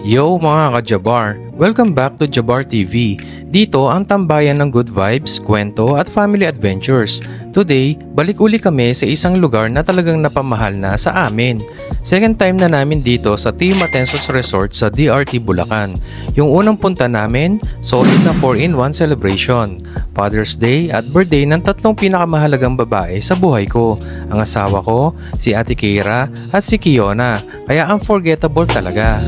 Yo mga ka-Jabar! Welcome back to Jabar TV. Dito ang tambayan ng good vibes, kwento at family adventures. Today, balik uli kami sa isang lugar na talagang napamahal na sa amin. Second time na namin dito sa Tio Matensos Resort sa DRT Bulacan. Yung unang punta namin, solid na 4-in-1 celebration. Father's Day at birthday ng tatlong pinakamahalagang babae sa buhay ko. Ang asawa ko, si Ate Keira at si Kiona. Kaya unforgettable talaga.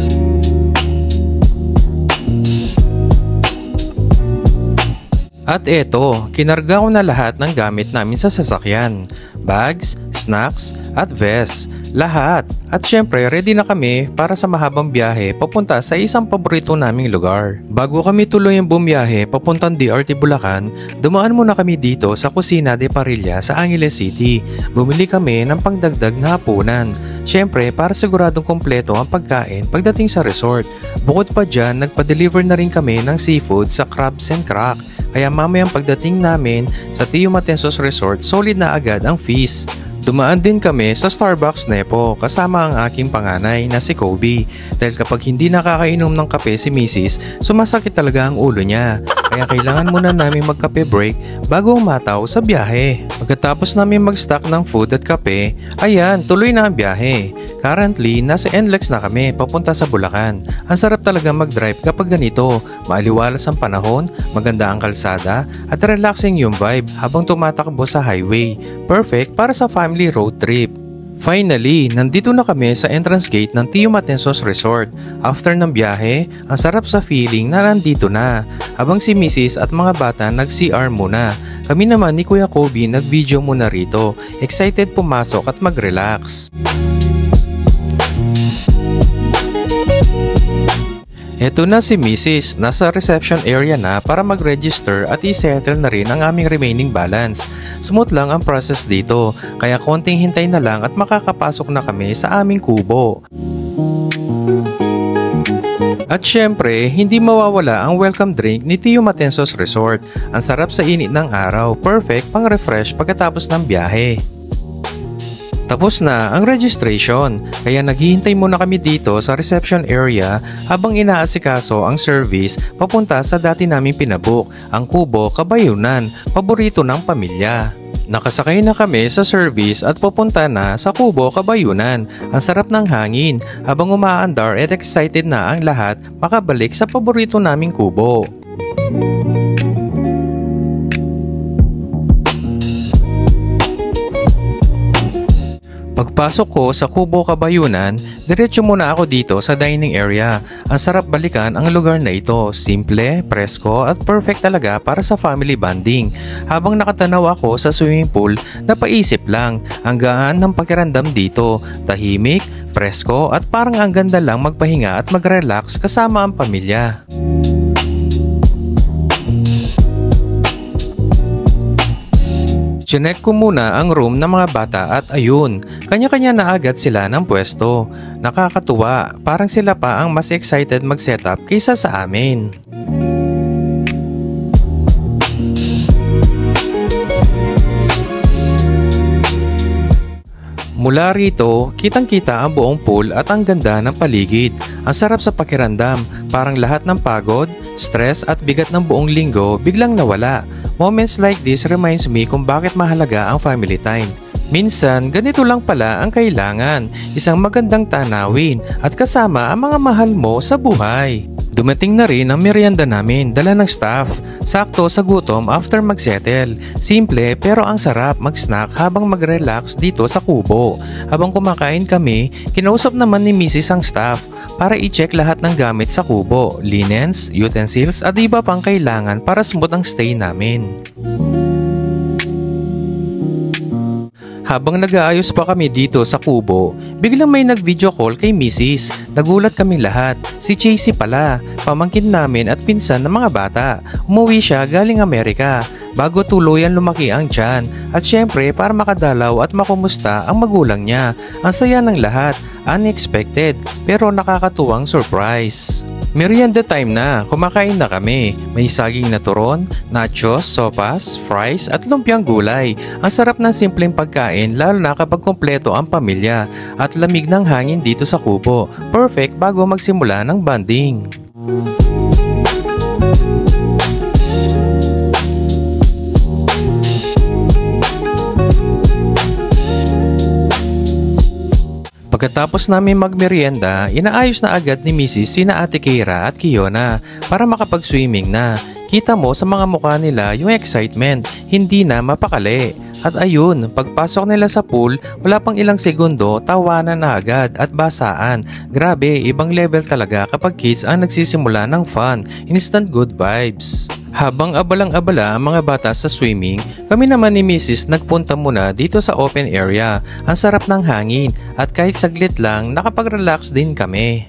At eto, kinarga ko na lahat ng gamit namin sa sasakyan. Bags, snacks, at vest. Lahat. At syempre, ready na kami para sa mahabang biyahe papunta sa isang paborito naming lugar. Bago kami tuloy ang bumiyahe papuntang DRT Bulacan, dumaan muna kami dito sa Kusina de Parilla sa Angeles City. Bumili kami ng pangdagdag na hapunan. Syempre, para siguradong kompleto ang pagkain pagdating sa resort. Bukod pa dyan, nagpa-deliver na rin kami ng seafood sa Crabs and Crack. Kaya mamayang pagdating namin sa Tio Matensos Resort, solid na agad ang fees. Dumaan din kami sa Starbucks Nepo kasama ang aking panganay na si Kobe. Dahil kapag hindi nakakainom ng kape si Mrs., sumasakit talaga ang ulo niya. Kaya kailangan muna namin magkape break bago umataw sa biyahe. Pagkatapos namin mag-stock ng food at kape, ayan, tuloy na ang biyahe. Currently, nasa NLEX na kami papunta sa Bulacan. Ang sarap talaga mag-drive kapag ganito. Maaliwalas ang panahon, maganda ang kalsada, at relaxing yung vibe habang tumatakbo sa highway. Perfect para sa family road trip. Finally, nandito na kami sa entrance gate ng Tio Matensos Resort. After ng biyahe, ang sarap sa feeling na nandito na. Habang si Mrs. at mga bata nag-CR muna. Kami naman ni Kuya Kobe nag-video muna rito. Excited pumasok at mag-relax. Eto na si Mrs. Nasa reception area na para mag-register at i-settle na rin ang aming remaining balance. Smooth lang ang process dito, kaya konting hintay na lang at makakapasok na kami sa aming kubo. At syempre, hindi mawawala ang welcome drink ni Tio Matensos Resort. Ang sarap sa init ng araw, perfect pang refresh pagkatapos ng biyahe. Tapos na ang registration, kaya naghihintay muna kami dito sa reception area habang inaasikaso ang service papunta sa dati naming pinabook, ang Kubo Kabayunan, paborito ng pamilya. Nakasakay na kami sa service at pupunta na sa Kubo Kabayunan. Ang sarap ng hangin habang umaandar at excited na ang lahat makabalik sa paborito naming kubo. Pagpasok ko sa Kubo Kabayunan, diretso muna ako dito sa dining area. Ang sarap balikan ang lugar na ito. Simple, presko at perfect talaga para sa family bonding. Habang nakatanaw ako sa swimming pool, napaisip lang, ang gaan ng pakiramdam dito. Tahimik, presko at parang ang ganda lang magpahinga at mag-relax kasama ang pamilya. Chinek ko muna ang room ng mga bata at ayun, kanya-kanya na agad sila ng pwesto. Nakakatuwa, parang sila pa ang mas excited mag-setup kaysa sa amin. Mula rito, kitang-kita ang buong pool at ang ganda ng paligid. Ang sarap sa pakiramdam, parang lahat ng pagod, stress at bigat ng buong linggo biglang nawala. Moments like this reminds me kung bakit mahalaga ang family time. Minsan, ganito lang pala ang kailangan, isang magandang tanawin at kasama ang mga mahal mo sa buhay. Dumating na rin ang merienda namin, dala ng staff. Sakto sa gutom after mag-settle. Simple pero ang sarap mag-snack habang mag-relax dito sa kubo. Habang kumakain kami, kinausap naman ni Mrs. ang staff para i-check lahat ng gamit sa kubo, linens, utensils at iba pang kailangan para smooth ang stay namin. Habang nag-aayos pa kami dito sa kubo, biglang may nag-video call kay Mrs. Nagulat kami lahat. Si Chasey pala, pamangkin namin at pinsan ng mga bata. Umuwi siya galing Amerika. bago tuluyan lumaki ang tiyan. At syempre para makadalaw at makumusta ang magulang niya. Ang saya ng lahat, unexpected pero nakakatuwang surprise. Merienda time na, kumakain na kami. May saging na turon, nachos, sopas, fries at lumpiang gulay. Ang sarap ng simpleng pagkain lalo na kapag kumpleto ang pamilya at lamig ng hangin dito sa kubo. Perfect bago magsimula ng bonding. Pagkatapos namin magmerienda, inaayos na agad ni Mrs. sina Ate Keira at Kiona para makapag-swimming na. Kita mo sa mga mukha nila yung excitement, hindi na mapakali. At ayun, pagpasok nila sa pool, wala pang ilang segundo, tawanan na agad at basaan. Grabe, ibang level talaga kapag kids ang nagsisimula ng fun, instant good vibes. Habang abalang-abala ang mga bata sa swimming, kami naman ni Mrs. nagpunta muna dito sa open area. Ang sarap ng hangin at kahit saglit lang nakapag-relax din kami.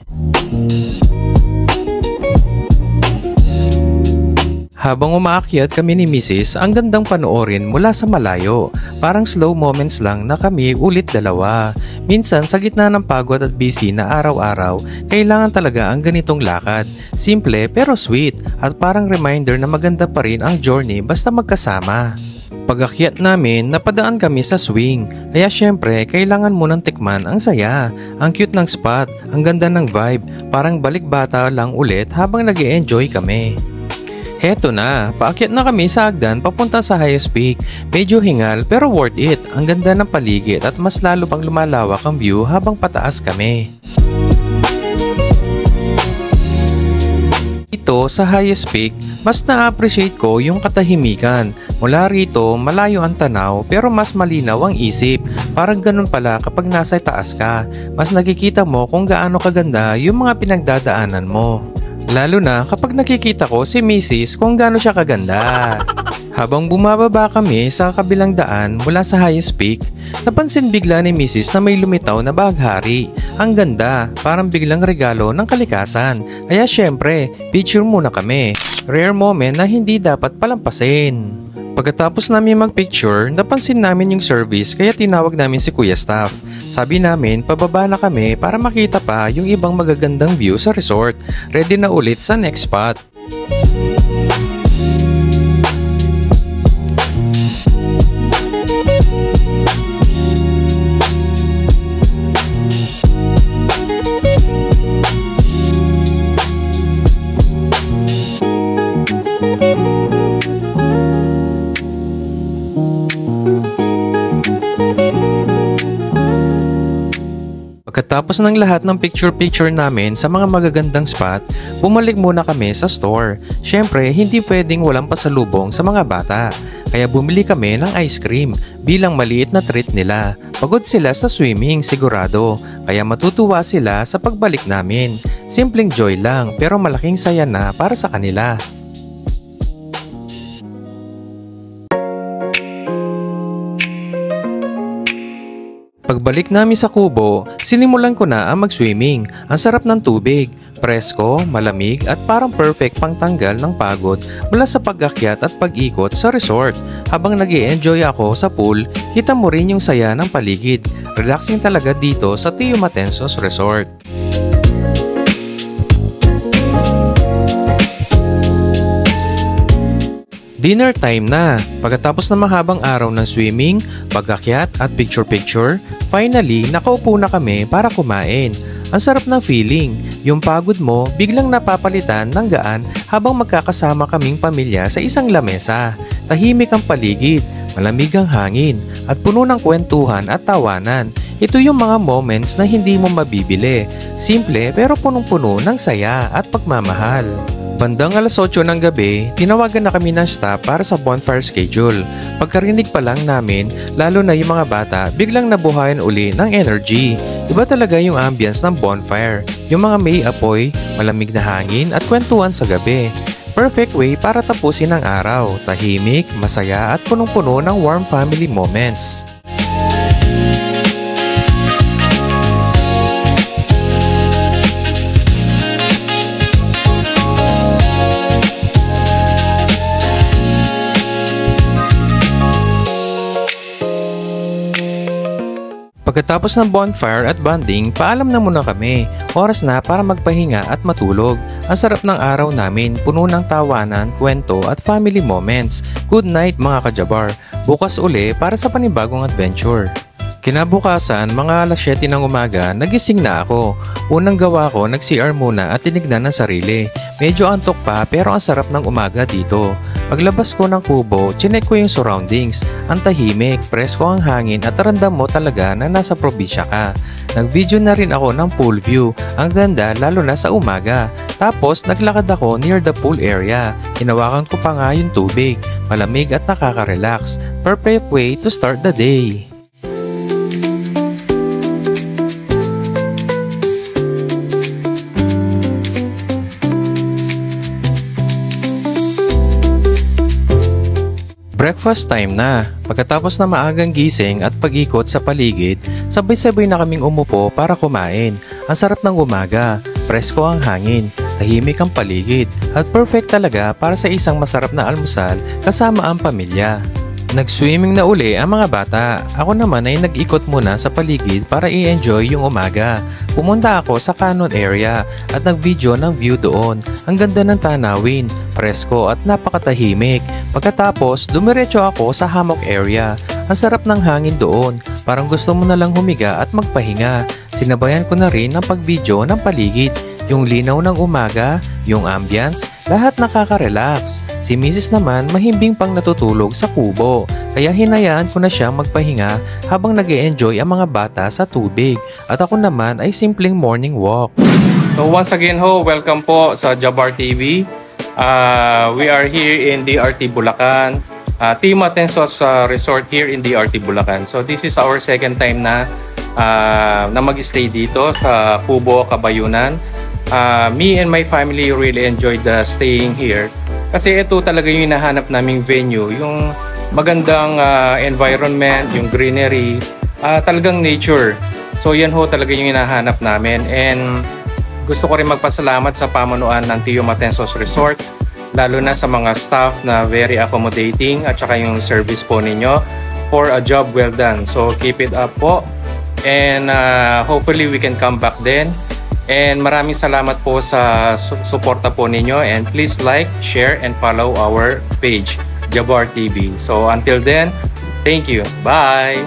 Habang umaakyat kami ni Mrs., ang gandang panoorin mula sa malayo. Parang slow moments lang na kami ulit dalawa. Minsan sa gitna ng pagod at busy na araw-araw, kailangan talaga ang ganitong lakad. Simple pero sweet at parang reminder na maganda pa rin ang journey basta magkasama. Pag-akyat namin, napadaan kami sa swing. Kaya syempre, kailangan munang tikman ang saya. Ang cute ng spot, ang ganda ng vibe, parang balik bata lang ulit habang nag-e-enjoy kami. Heto na, paakyat na kami sa hagdan papunta sa highest peak. Medyo hingal pero worth it. Ang ganda ng paligid at mas lalo pang lumalawak ang view habang pataas kami. Dito sa highest peak, mas na-appreciate ko yung katahimikan. Mula rito, malayo ang tanaw pero mas malinaw ang isip. Parang ganun pala kapag nasa taas ka. Mas nakikita mo kung gaano kaganda yung mga pinagdadaanan mo. Lalo na kapag nakikita ko si Mrs. kung gaano siya kaganda. Habang bumababa kami sa kabilang daan mula sa highest peak, napansin bigla ni Mrs. na may lumitaw na baghari. Ang ganda, parang biglang regalo ng kalikasan. Kaya syempre, picture muna kami. Rare moment na hindi dapat palampasin. Pagkatapos namin magpicture, napansin namin yung service kaya tinawag namin si Kuya Staff. Sabi namin, pababa na kami para makita pa yung ibang magagandang view sa resort. Ready na ulit sa next spot. Pagkatapos ng lahat ng picture-picture namin sa mga magagandang spot, bumalik muna kami sa store. Syempre, hindi pwedeng walang pasalubong sa mga bata. Kaya bumili kami ng ice cream bilang maliit na treat nila. Pagod sila sa swimming sigurado, kaya matutuwa sila sa pagbalik namin. Simpleng joy lang pero malaking saya na para sa kanila. Pagbalik namin sa kubo, sinimulan ko na ang mag-swimming. Ang sarap ng tubig, presko, malamig at parang perfect pang tanggal ng pagod mula sa pag-akyat at pag-ikot sa resort. Habang nag-i-enjoy ako sa pool, kita mo rin yung saya ng paligid. Relaxing talaga dito sa Tio Matensos Resort. Dinner time na. Pagkatapos ng mahabang araw ng swimming, pag-akyat at picture-picture, finally nakaupo na kami para kumain. Ang sarap ng feeling. Yung pagod mo biglang napapalitan ng gaan habang magkakasama kaming pamilya sa isang lamesa. Tahimik ang paligid, malamig ang hangin at puno ng kwentuhan at tawanan. Ito yung mga moments na hindi mo mabibili. Simple pero punong-puno ng saya at pagmamahal. Bandang alas 8 ng gabi, tinawagan na kami ng staff para sa bonfire schedule. Pagkarinig pa lang namin, lalo na yung mga bata, biglang nabuhayan uli ng energy. Iba talaga yung ambience ng bonfire. Yung mga may apoy, malamig na hangin at kwentuhan sa gabi. Perfect way para tapusin ang araw, tahimik, masaya at punong-puno ng warm family moments. Pagkatapos ng bonfire at bonding, paalam na muna kami. Oras na para magpahinga at matulog. Ang sarap ng araw namin, puno ng tawanan, kwento at family moments. Good night mga kajabar. Bukas uli para sa panibagong adventure. Kinabukasan, mga alas 7 ng umaga, nagising na ako. Unang gawa ko, nag-CR muna at tinignan ng sarili. Medyo antok pa pero ang sarap ng umaga dito. Paglabas ko ng kubo, chinek ko yung surroundings. Ang tahimik, presko ang hangin at ramdam mo talaga na nasa probinsya ka. Nag-video na rin ako ng pool view. Ang ganda lalo na sa umaga. Tapos naglakad ako near the pool area. Hinawakan ko pa nga yung tubig. Malamig at nakaka-relax. Perfect way to start the day. Breakfast time na. Pagkatapos na maagang gising at pag-ikot sa paligid, sabay-sabay na kaming umupo para kumain. Ang sarap ng umaga, presko ang hangin, tahimik ang paligid, at perfect talaga para sa isang masarap na almusal kasama ang pamilya. Nag-swimming na uli ang mga bata. Ako naman ay nag-ikot muna sa paligid para i-enjoy yung umaga. Pumunta ako sa cannon area at nag-video ng view doon. Ang ganda ng tanawin, presko at napakatahimik. Pagkatapos, dumiretso ako sa hammock area. Ang sarap ng hangin doon. Parang gusto mo na lang humiga at magpahinga. Sinabayan ko na rin ang pag-video ng paligid. Yung linaw ng umaga, yung ambience, lahat nakaka-relax. Si Mrs. naman mahimbing pang natutulog sa kubo, kaya hinayaan ko na siyang magpahinga habang nag-e-enjoy ang mga bata sa tubig at ako naman ay simpleng morning walk. So once again welcome po sa Jabar TV. We are here in DRT Bulacan, Team Atensos Resort here in DRT Bulacan. So this is our second time na mag-stay dito sa Kubo, Kabayunan. Me and my family really enjoyed staying here kasi ito talaga yung hinahanap naming venue, yung magandang environment, yung greenery, talagang nature. So yan talaga yung hinahanap namin, and gusto ko rin magpasalamat sa pamunuan ng Tio Matensos Resort, lalo na sa mga staff na very accommodating at saka yung service po ninyo, for a job well done. So keep it up po, and hopefully we can come back then. And maraming salamat po sa suporta po ninyo, and please like, share, and follow our page, Jabar TV. So until then, thank you. Bye!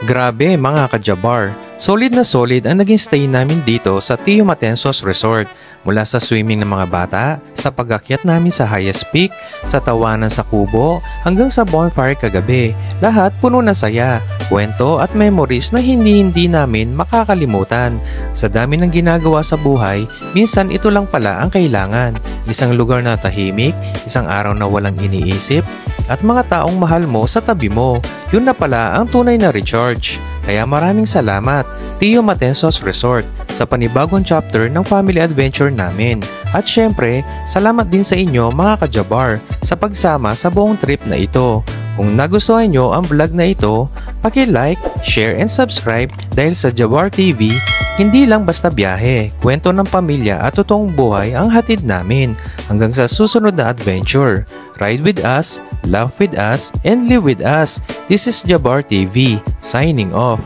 Grabe mga kajabar, solid na solid ang naging stay namin dito sa Tio Matensos Resort. Mula sa swimming ng mga bata, sa pag-akyat namin sa highest peak, sa tawanan sa kubo, hanggang sa bonfire kagabi, lahat puno na saya, kwento at memories na hindi namin makakalimutan. Sa dami ng ginagawa sa buhay, minsan ito lang pala ang kailangan. Isang lugar na tahimik, isang araw na walang iniisip, at mga taong mahal mo sa tabi mo. Yun na pala ang tunay na recharge. Kaya maraming salamat, Tio Matensos Resort, sa panibagong chapter ng family adventure namin. At syempre, salamat din sa inyo mga kajabar sa pagsama sa buong trip na ito. Kung nagustuhan nyo ang vlog na ito, paki-like, share and subscribe dahil sa Jabar TV, hindi lang basta biyahe, kwento ng pamilya at totoong buhay ang hatid namin. Hanggang sa susunod na adventure. Ride with us, laugh with us, and live with us. This is Jabar TV, signing off.